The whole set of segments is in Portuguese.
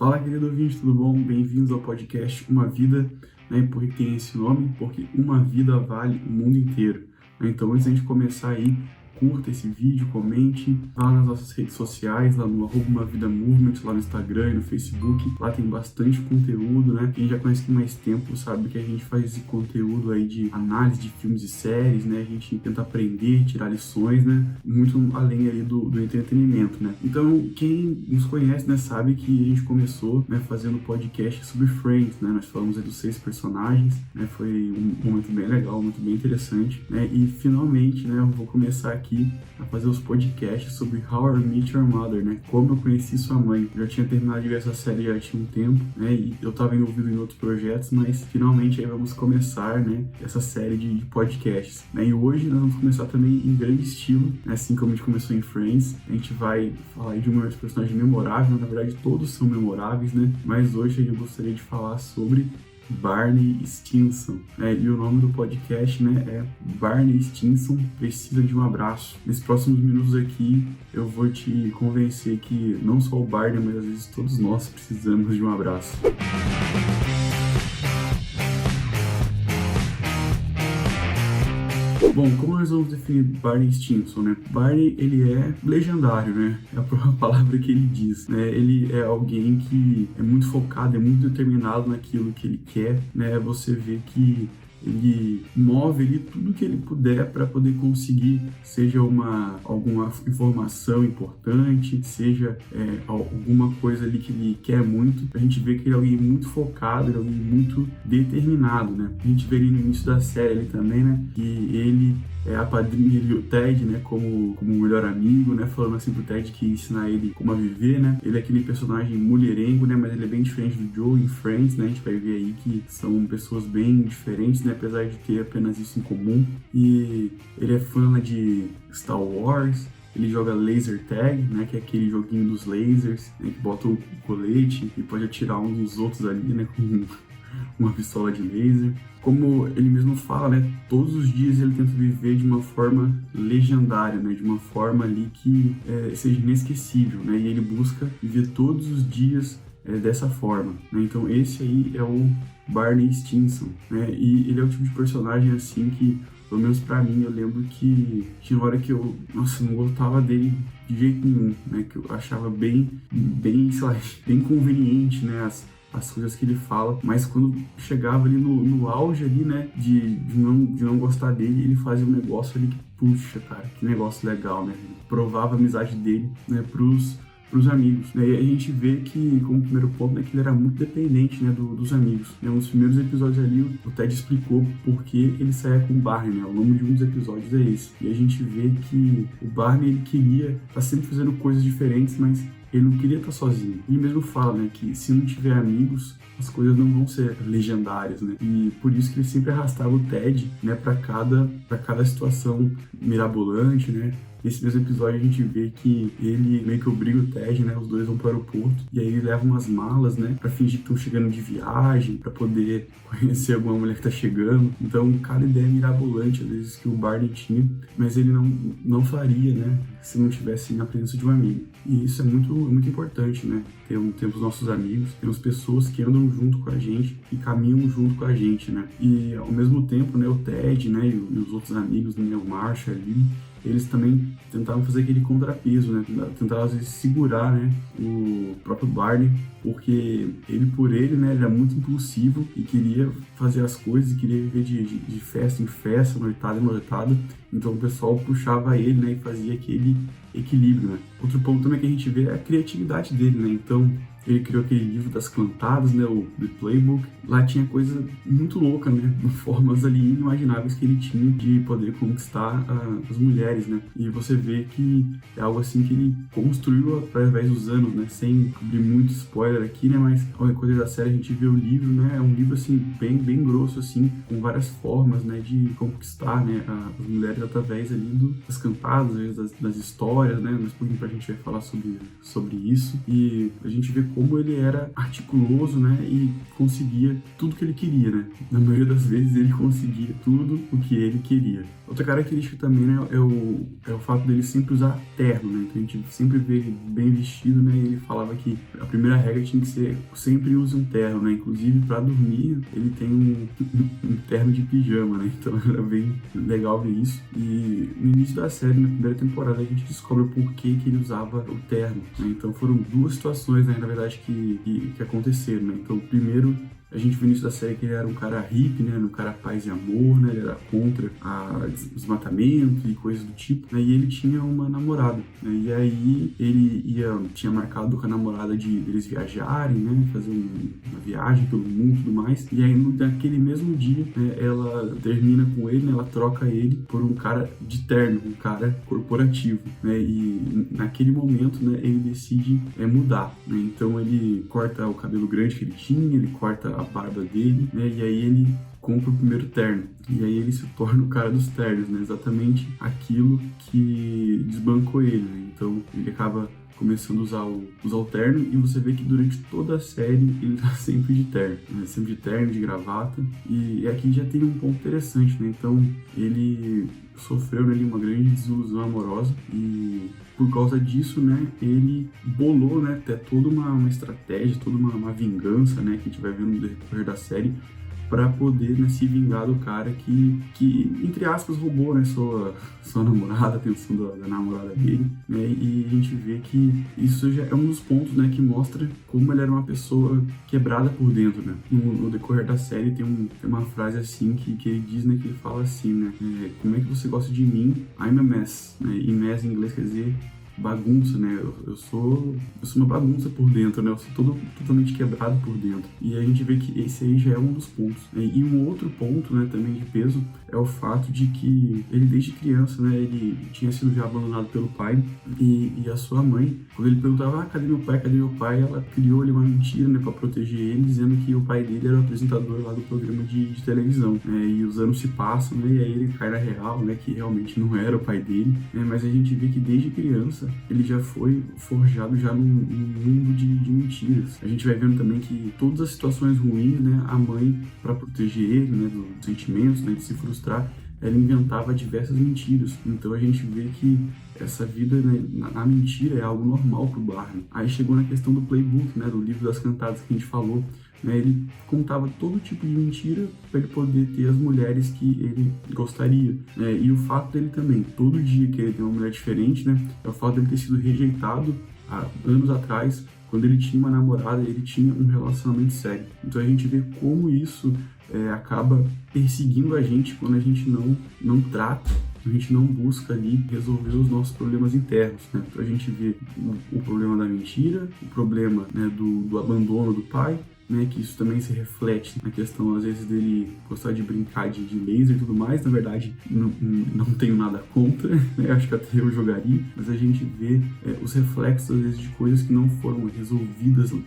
Fala, querido ouvinte, tudo bom? Bem-vindos ao podcast Uma Vida, né? Por que tem esse nome? Porque uma vida vale o mundo inteiro. Então, antes da gente começar aí, curta esse vídeo, comente, vá nas nossas redes sociais, lá no @umavidamovement, lá no Instagram e no Facebook. Lá tem bastante conteúdo, né? Quem já conhece aqui mais tempo sabe que a gente faz esse conteúdo aí de análise de filmes e séries, né? A gente tenta aprender, tirar lições, né? Muito além ali do entretenimento, né? Então, quem nos conhece, né, sabe que a gente começou, né, fazendo podcast sobre Friends, né? Nós falamos aí dos 6 personagens, né? Foi um momento bem legal, muito bem interessante, né? E finalmente, né, eu vou começar aqui a fazer os podcasts sobre How I Met Your Mother, né? Como eu conheci sua mãe. Eu já tinha terminado de ver essa série já tinha um tempo, né? E eu estava envolvido em outros projetos, mas finalmente aí vamos começar, né, essa série de podcasts, né? E hoje nós vamos começar também em grande estilo, né? Assim como a gente começou em Friends. A gente vai falar aí de um personagem memorável, na verdade todos são memoráveis, né? Mas hoje eu gostaria de falar sobre Barney Stinson, né? E o nome do podcast, né, é Barney Stinson Precisa de um Abraço. Nesses próximos minutos aqui eu vou te convencer que não só o Barney, mas às vezes todos nós precisamos de um abraço. Bom, como nós vamos definir Barney Stinson, né? Barney, ele é legendário, né? É a própria palavra que ele diz, né? Ele é alguém que é muito focado, é muito determinado naquilo que ele quer, né? Você vê que ele move ali tudo que ele puder para poder conseguir, seja alguma informação importante, seja alguma coisa ali que ele quer muito. A gente vê que ele é alguém muito focado, ele é alguém muito determinado, né? A gente vê ali no início da série ali também, né, que ele é a padrinha e o Ted, né, como melhor amigo, né, falando assim pro Ted que ensina ele como a viver, né. Ele é aquele personagem mulherengo, né, mas ele é bem diferente do Joe em Friends, né. A gente vai ver aí que são pessoas bem diferentes, né, apesar de ter apenas isso em comum. E ele é fã de Star Wars. Ele joga laser tag, né, que é aquele joguinho dos lasers, né, que bota o colete e pode atirar uns dos outros ali, né, com uma pistola de laser. Como ele mesmo fala, né, todos os dias ele tenta viver de uma forma legendária, né, de uma forma ali que seja inesquecível, né, e ele busca viver todos os dias dessa forma, né. Então esse aí é o Barney Stinson, né, e ele é o tipo de personagem assim que, pelo menos pra mim, eu lembro que tinha hora que eu, não gostava dele de jeito nenhum, né, que eu achava bem, sei lá, bem conveniente, né, as coisas que ele fala, mas quando chegava ali no auge ali, né, de não gostar dele, ele fazia um negócio ali que, puxa, cara, que negócio legal, né, ele provava a amizade dele, né, pros amigos, né? E a gente vê que, como primeiro ponto, né, que ele era muito dependente, né, dos amigos, né? Nos primeiros episódios ali, o Ted explicou por que ele saía com o Barney, né? O nome de um dos episódios é esse. E a gente vê que o Barney, ele queria estar sempre fazendo coisas diferentes, mas ele não queria estar sozinho. Ele mesmo fala, né, que se não tiver amigos, as coisas não vão ser legendárias, né? E por isso que ele sempre arrastava o Ted, né, para cada situação mirabolante, né? Nesse mesmo episódio a gente vê que ele meio que obriga o Ted, né? Os dois vão para o aeroporto e aí ele leva umas malas, né? Pra fingir que estão chegando de viagem, pra poder conhecer alguma mulher que tá chegando. Então, cada ideia mirabolante, às vezes, que o Barney tinha, mas ele não faria, né? Se não tivesse na presença de um amigo. E isso é muito, muito importante, né? Temos nossos amigos, temos pessoas que andam junto com a gente e caminham junto com a gente, né? E ao mesmo tempo, né? O Ted, né? E os outros amigos, né? O Marshall ali, eles também tentavam fazer aquele contrapeso, né? Tentavam, às vezes, segurar, né, o próprio Barney, porque ele, né, ele era muito impulsivo e queria fazer as coisas e queria viver de festa em festa, noitada em noitada. Então o pessoal puxava ele, né, e fazia aquele equilíbrio, né? Outro ponto também que a gente vê é a criatividade dele, né? Então ele criou aquele livro das cantadas, né, o The Playbook. Lá tinha coisa muito louca, né, formas ali inimagináveis que ele tinha de poder conquistar as mulheres, né. E você vê que é algo assim que ele construiu através dos anos, né, sem abrir muito spoiler aqui, né, mas qualquer coisa da série a gente vê o livro, né, é um livro assim bem grosso assim, com várias formas, né, de conquistar, né, as mulheres através ali das cantadas, das histórias, né. Mas por exemplo a gente vai falar sobre isso e a gente vê como ele era articuloso, né, e conseguia tudo que ele queria, né? Na maioria das vezes ele conseguia tudo o que ele queria. Outra característica também, né, é o fato dele sempre usar terno, né? Então a gente sempre vê ele bem vestido, né? E ele falava que a primeira regra tinha que ser sempre use um terno, né? Inclusive para dormir ele tem um terno de pijama, né? Então era bem legal ver isso. E no início da série, na primeira temporada, a gente descobre o porquê que ele usava o terno, né? Então foram duas situações, né, na verdade, que aconteceram, né? Então, primeiro, a gente viu no início da série que ele era um cara hippie, né? Um cara paz e amor, né? Ele era contra desmatamento e coisas do tipo, né? E ele tinha uma namorada, né? E aí ele tinha marcado com a namorada de eles viajarem, né? Fazer uma viagem pelo mundo e tudo mais. E aí naquele mesmo dia, né, ela termina com ele, né? Ela troca ele por um cara de terno, um cara corporativo, né? E naquele momento, né, ele decide mudar, né? Então ele corta o cabelo grande que ele tinha, ele corta a barba dele, né? E aí ele compra o primeiro terno. E aí ele se torna o cara dos ternos, né? Exatamente aquilo que desbancou ele, né? Então ele acaba começando a usar o terno, e você vê que durante toda a série ele tá sempre de terno, né? Sempre de terno, de gravata. E aqui já tem um ponto interessante, né? Então ele sofreu ali uma grande desilusão amorosa, e por causa disso, né, ele bolou, né, até toda uma estratégia, toda uma vingança, né, que a gente vai ver no decorrer da série, para poder, né, se vingar do cara que entre aspas, roubou, né, sua namorada, a atenção da namorada dele, né, e a gente vê que isso já é um dos pontos, né, que mostra como ele era uma pessoa quebrada por dentro, né. No decorrer da série tem uma frase assim que ele diz, né, que ele fala assim, né, como é que você gosta de mim? I'm a mess, né, e mess em inglês quer dizer bagunça, né? Eu sou uma bagunça por dentro, né? Eu sou totalmente quebrado por dentro. E a gente vê que esse aí já é um dos pontos, né? E um outro ponto, né, também de peso, é o fato de que ele desde criança, né, ele tinha sido já abandonado pelo pai, e a sua mãe, quando ele perguntava, cadê meu pai, cadê meu pai? Ela criou ali uma mentira, né, pra proteger ele, dizendo que o pai dele era o apresentador lá do programa de televisão, né? E os anos se passam, né, e aí ele cai na real, né, que realmente não era o pai dele, né? Mas a gente vê que desde criança ele já foi forjado já num mundo de mentiras. A gente vai vendo também que todas as situações ruins, né, a mãe, para proteger ele, né, dos sentimentos, né, de se frustrar, ela inventava diversas mentiras. Então a gente vê que essa vida, né, na mentira é algo normal pro Barney. Aí chegou na questão do playbook, né, do livro das cantadas que a gente falou, né, ele contava todo tipo de mentira para ele poder ter as mulheres que ele gostaria, né, e o fato dele também, todo dia que ele tem uma mulher diferente, né, é o fato dele ter sido rejeitado há anos atrás, quando ele tinha uma namorada, ele tinha um relacionamento sério. Então a gente vê como isso acaba perseguindo a gente quando a gente não trata, a gente não busca ali resolver os nossos problemas internos, né? Então a gente vê o problema da mentira, o problema, né, do abandono do pai, né, que isso também se reflete na questão, às vezes, dele gostar de brincar de laser e tudo mais. Na verdade, não tenho nada contra, né? Acho que até eu jogaria, mas a gente vê os reflexos, às vezes, de coisas que não foram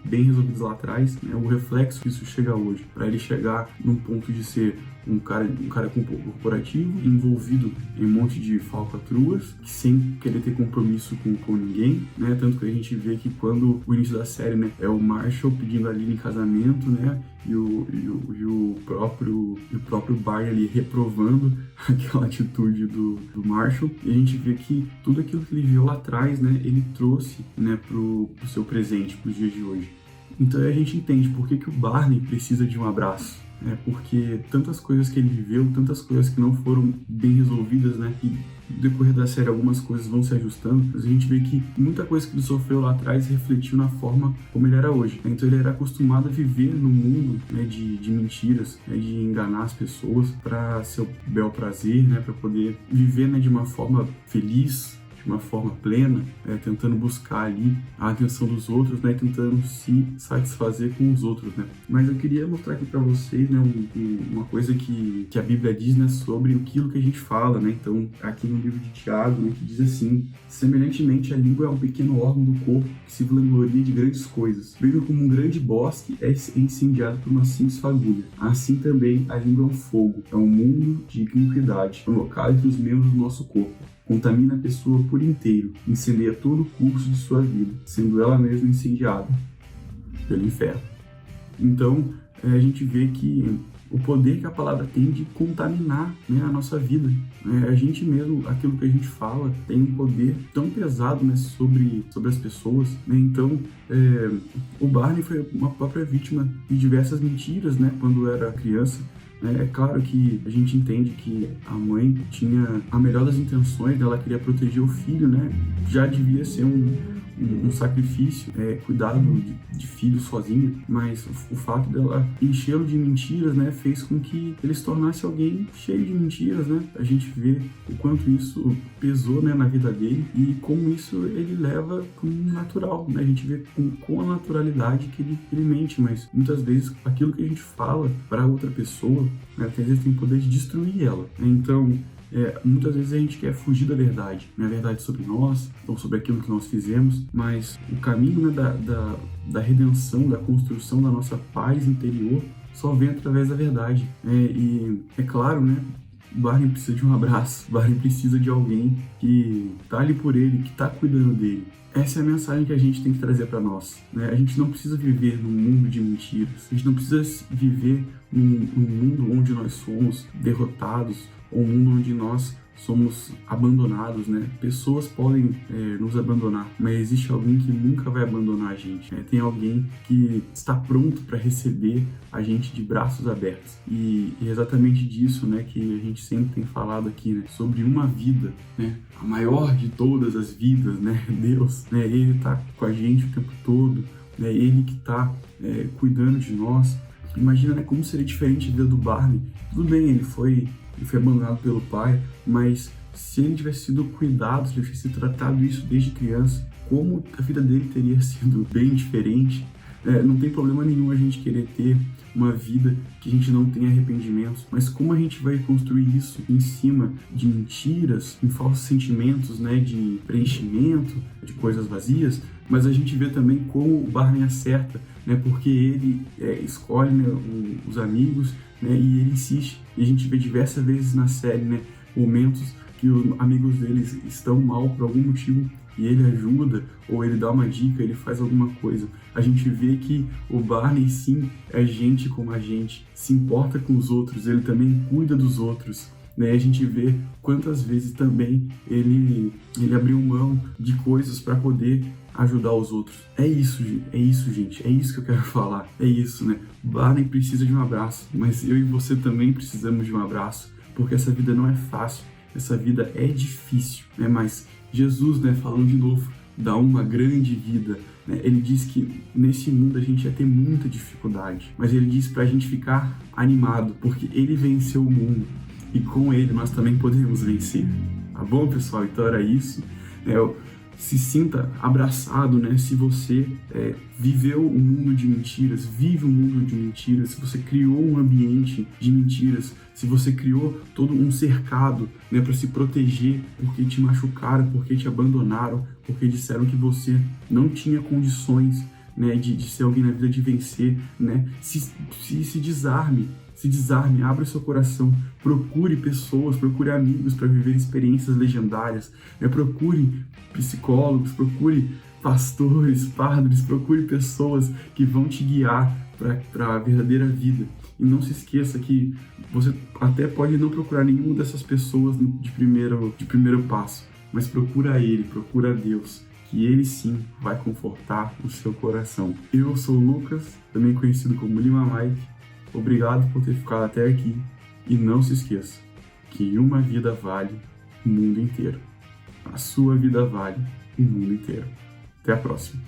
bem resolvidas lá atrás, né? O reflexo que isso chega hoje, para ele chegar num ponto de ser um cara corporativo, envolvido em um monte de falcatruas, sem querer ter compromisso com ninguém, né? Tanto que a gente vê que quando o início da série, né, é o Marshall pedindo a Lily em casamento, né, e o próprio Barney ali reprovando aquela atitude do Marshall, e a gente vê que tudo aquilo que ele viu lá atrás, né, ele trouxe, né, pro seu presente, pros dias de hoje. Então a gente entende por que o Barney precisa de um abraço. Porque tantas coisas que ele viveu, tantas coisas que não foram bem resolvidas, né? E no decorrer da série algumas coisas vão se ajustando, mas a gente vê que muita coisa que ele sofreu lá atrás refletiu na forma como ele era hoje. Então ele era acostumado a viver num mundo, né, de mentiras, né, de enganar as pessoas para seu bel prazer, né? Para poder viver, né, de uma forma feliz, de uma forma plena, tentando buscar ali a atenção dos outros, né, tentando se satisfazer com os outros, né. Mas eu queria mostrar aqui para vocês, né, uma coisa que a Bíblia diz, né, sobre aquilo que a gente fala, né. Então, aqui no livro de Tiago, né, que diz assim: semelhantemente, a língua é um pequeno órgão do corpo que se vangloria de grandes coisas. Bem como um grande bosque é incendiado por uma simples fagulha. Assim também a língua é um fogo, é um mundo de iniquidade, um local entre os membros do nosso corpo. Contamina a pessoa por inteiro, incendeia todo o curso de sua vida, sendo ela mesma incendiada. pelo inferno. Então, a gente vê que o poder que a palavra tem de contaminar, né, a nossa vida. A gente mesmo, aquilo que a gente fala, tem um poder tão pesado, né, sobre as pessoas. Né? Então, o Barney foi uma própria vítima de diversas mentiras, né, quando era criança. É claro que a gente entende que a mãe tinha a melhor das intenções, ela queria proteger o filho, né? Já devia ser um sacrifício, cuidado de filho sozinha, mas o fato dela enchê-lo de mentiras, né, fez com que ele se tornasse alguém cheio de mentiras, né? A gente vê o quanto isso pesou, né, na vida dele e como isso ele leva como natural, né? A gente vê com a naturalidade que ele mente, mas muitas vezes aquilo que a gente fala para outra pessoa, né, às vezes tem o poder de destruir ela, né? Então, muitas vezes a gente quer fugir da verdade, né? A verdade sobre nós, ou sobre aquilo que nós fizemos, mas o caminho, né, da redenção, da construção da nossa paz interior, só vem através da verdade. E é claro, né? O Barney precisa de um abraço, o Barney precisa de alguém que tá ali por ele, que tá cuidando dele. Essa é a mensagem que a gente tem que trazer para nós, né? A gente não precisa viver num mundo de mentiras, a gente não precisa viver num mundo onde nós somos derrotados, ou um mundo onde nós somos abandonados, né? Pessoas podem nos abandonar, mas existe alguém que nunca vai abandonar a gente, né? Tem alguém que está pronto para receber a gente de braços abertos. E é exatamente disso, né, que a gente sempre tem falado aqui, né? Sobre uma vida, né? A maior de todas as vidas, né? Deus, né? Ele está com a gente o tempo todo, né? Ele que está cuidando de nós. Imagina, né, como seria diferente a vida do Barney. Tudo bem, ele foi abandonado pelo pai, mas se ele tivesse sido cuidado, se ele tivesse tratado isso desde criança, como a vida dele teria sido bem diferente. Não tem problema nenhum a gente querer ter uma vida que a gente não tenha arrependimentos, mas como a gente vai construir isso em cima de mentiras, em falsos sentimentos, né, de preenchimento, de coisas vazias. Mas a gente vê também como o Barney acerta, né, porque ele escolhe, né, os amigos, né, e ele insiste. E a gente vê diversas vezes na série, né, momentos que os amigos deles estão mal por algum motivo e ele ajuda, ou ele dá uma dica, ele faz alguma coisa. A gente vê que o Barney, sim, é gente como a gente, se importa com os outros, ele também cuida dos outros. Né? A gente vê quantas vezes também ele abriu mão de coisas para poder ajudar os outros. É isso, gente. É isso que eu quero falar. É isso, né? Barney precisa de um abraço, mas eu e você também precisamos de um abraço, porque essa vida não é fácil, essa vida é difícil, né? Mas Jesus, né, falando de novo, dá uma grande vida, né? Ele diz que nesse mundo a gente ia ter muita dificuldade, mas ele diz pra gente ficar animado, porque ele venceu o mundo e com ele nós também podemos vencer. Tá bom, pessoal? Então era isso. Se sinta abraçado, né? Se você viveu um mundo de mentiras, vive um mundo de mentiras, se você criou um ambiente de mentiras, se você criou todo um cercado, né, para se proteger porque te machucaram, porque te abandonaram, porque disseram que você não tinha condições, né, de ser alguém na vida, de vencer, né? Se desarme. Se desarme, abra o seu coração, procure pessoas, procure amigos para viver experiências legendárias, né? Procure psicólogos, procure pastores, padres, procure pessoas que vão te guiar para a verdadeira vida. E não se esqueça que você até pode não procurar nenhuma dessas pessoas de primeiro passo, mas procura Ele, procura Deus, que Ele sim vai confortar o seu coração. Eu sou o Lucas, também conhecido como Lima Mike. Obrigado por ter ficado até aqui e não se esqueça que uma vida vale o mundo inteiro. A sua vida vale o mundo inteiro. Até a próxima.